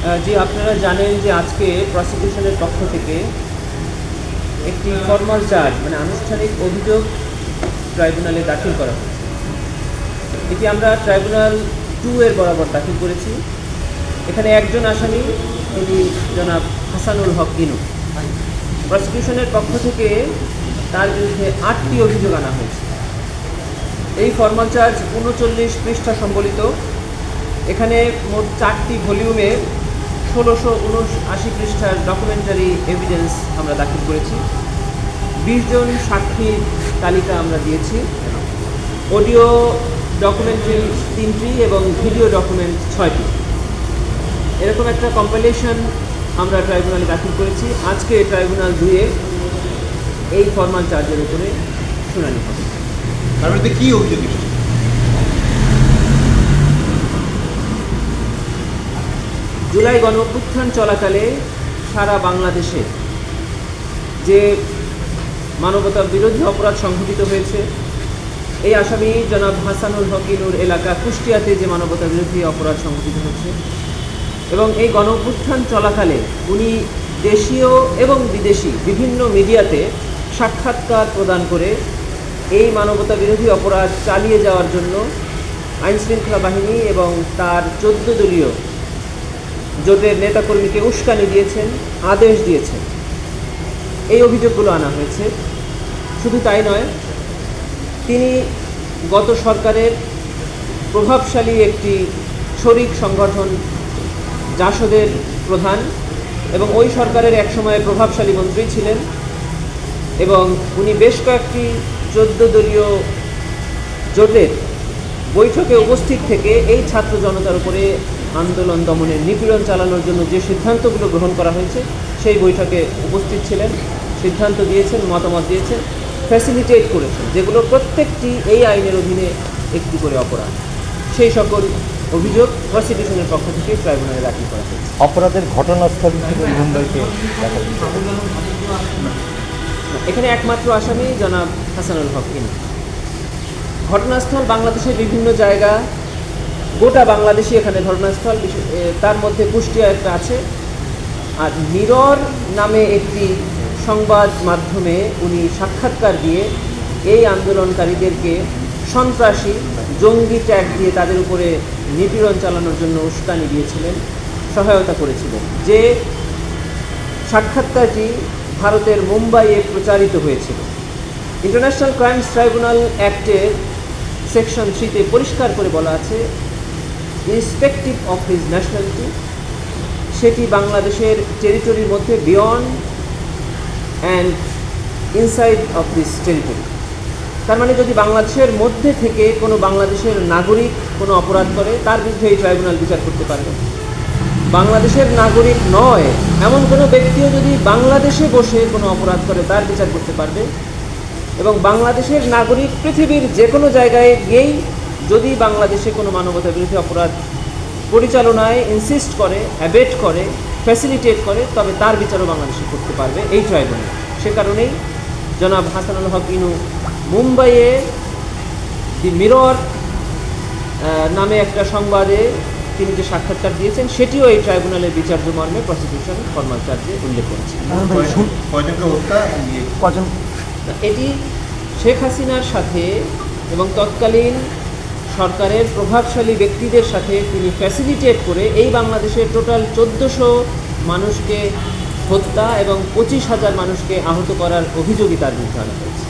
জি, আপনারা জানেন যে আজকে প্রসিকিউশনের পক্ষ থেকে একটি ফর্মাল চার্জ মানে আনুষ্ঠানিক অভিযোগ ট্রাইব্যুনালে দাখিল করা হয়েছে। এটি আমরা ট্রাইব্যুনাল 2 এর বরাবর দাখিল করেছি। এখানে একজন আসামি, তিনি জনাব হাসানুল হক ইনু। প্রসিকিউশনের পক্ষ থেকে তার বিরুদ্ধে 8টি অভিযোগ আনা হয়েছে। এই ফর্মাল চার্জ 39 পৃষ্ঠা সম্বলিত। এখানে মোট 4টি ভলিউমে 1679 পৃষ্ঠার ডকুমেন্টারি এভিডেন্স আমরা দাখিল করেছি। 20 জন সাক্ষীর তালিকা আমরা দিয়েছি। অডিও ডকুমেন্টারি 3টি এবং ভিডিও ডকুমেন্ট 6টি। এরকম একটা কম্পাইলেশন আমরা ট্রাইব্যুনালে দাখিল করেছি। আজকে ট্রাইব্যুনাল 2-এ এই ফর্মাল চার্জের উপরে শুনানি হবে। তার মধ্যে কী অভিযোগ এসেছে? জুলাই গণঅভ্যুত্থান চলাকালে সারা বাংলাদেশে যে মানবতা বিরোধী অপরাধ সংঘটিত হয়েছে, এই আসামি জনাব হাসানুল হক ইনুর এলাকা কুষ্টিয়াতে যে মানবতা বিরোধী অপরাধ সংঘটিত হয়েছে, এবং এই গণঅভ্যুত্থান চলাকালে উনি দেশীয় এবং বিদেশি বিভিন্ন মিডিয়াতে সাক্ষাৎকার প্রদান করে এই মানবতা বিরোধী অপরাধ চালিয়ে যাওয়ার জন্য আইনশৃঙ্খলা বাহিনী এবং তার 14 দলীয় জোটের নেতাকর্মীকে উস্কানি দিয়েছেন, আদেশ দিয়েছেন। এই অভিযোগগুলো আনা হয়েছে। শুধু তাই নয়, তিনি গত সরকারের প্রভাবশালী একটি শরিক সংগঠন জাসদের প্রধান এবং ওই সরকারের একসময় প্রভাবশালী মন্ত্রী ছিলেন, এবং উনি বেশ কয়েকটি 14 দলীয় জোটের বৈঠকে উপস্থিত থেকে এই ছাত্র জনতার উপরে আন্দোলন দমনের, নিপীড়ন চালানোর জন্য যে সিদ্ধান্তগুলো গ্রহণ করা হয়েছে সেই বৈঠকে উপস্থিত ছিলেন, সিদ্ধান্ত দিয়েছেন, মতামত দিয়েছেন, ফ্যাসিলিটেট করেছেন, যেগুলো প্রত্যেকটি এই আইনের অধীনে একটি করে অপরাধ। সেই সকল অভিযোগ প্রসিকিউশনের পক্ষ থেকে ট্রাইব্যুনালে দাখিল করা হয়েছে। অপরাধের ঘটনাস্থল হিসেবে মুম্বাইকে এখানে একমাত্র আসামি জনাব হাসানুল হক ইনু। ঘটনাস্থল বাংলাদেশের বিভিন্ন জায়গা, গোটা বাংলাদেশই এখানে ঘটনাস্থল। তার মধ্যে কুষ্টিয়া একটা আছে। আর মিরর নামে একটি সংবাদ মাধ্যমে উনি সাক্ষাৎকার দিয়ে এই আন্দোলনকারীদেরকে সন্ত্রাসী, জঙ্গি ট্যাগ দিয়ে তাদের উপরে নিপীড়ন চালানোর জন্য উস্কানি দিয়েছিলেন, সহায়তা করেছিলেন। যে সাক্ষাৎকারটি ভারতের মুম্বাইয়ে প্রচারিত হয়েছিল। ইন্টারন্যাশনাল ক্রাইমস ট্রাইব্যুনাল অ্যাক্টের সেকশন 3-তে পরিষ্কার করে বলা আছে, ইররেসপেক্টিভ অফ হিজ ন্যাশনালিটি, সেটি বাংলাদেশের টেরিটরির মধ্যে beyond and inside of this territory. তার মানে যদি বাংলাদেশের মধ্যে থেকে কোনো বাংলাদেশের নাগরিক কোনো অপরাধ করে, তার বিরুদ্ধে এই ট্রাইব্যুনাল বিচার করতে পারবে। বাংলাদেশের নাগরিক নয় এমন কোনো ব্যক্তিও যদি বাংলাদেশে বসে কোনো অপরাধ করে, তার বিচার করতে পারবে। এবং বাংলাদেশের নাগরিক পৃথিবীর যে কোনো জায়গায় গিয়েই যদি বাংলাদেশে কোনো মানবতা বিরোধী অপরাধ পরিচালনায় ইনসিস্ট করে, অ্যাবেট করে, ফ্যাসিলিটেট করে, তবে তার বিচারও বাংলাদেশে করতে পারবে এই ট্রাইব্যুনাল। সে কারণেই জনাব হাসানুল হক ইনু মুম্বাইয়ে দি মিরর নামে একটা সংবাদে তিনি যে সাক্ষাৎকার দিয়েছেন, সেটিও এই ট্রাইব্যুনালের বিচার্য মর্মে প্রসিকিউশন ফর্মাল চার্জে উল্লেখ করেছে। এটি শেখ হাসিনার সাথে এবং তৎকালীন সরকারের প্রভাবশালী ব্যক্তিদের সাথে তিনি ফ্যাসিলিটেট করে এই বাংলাদেশের টোটাল 1400 মানুষকে হত্যা এবং 25,000 মানুষকে আহত করার অভিযোগই তার বিরুদ্ধে আনা হয়েছে।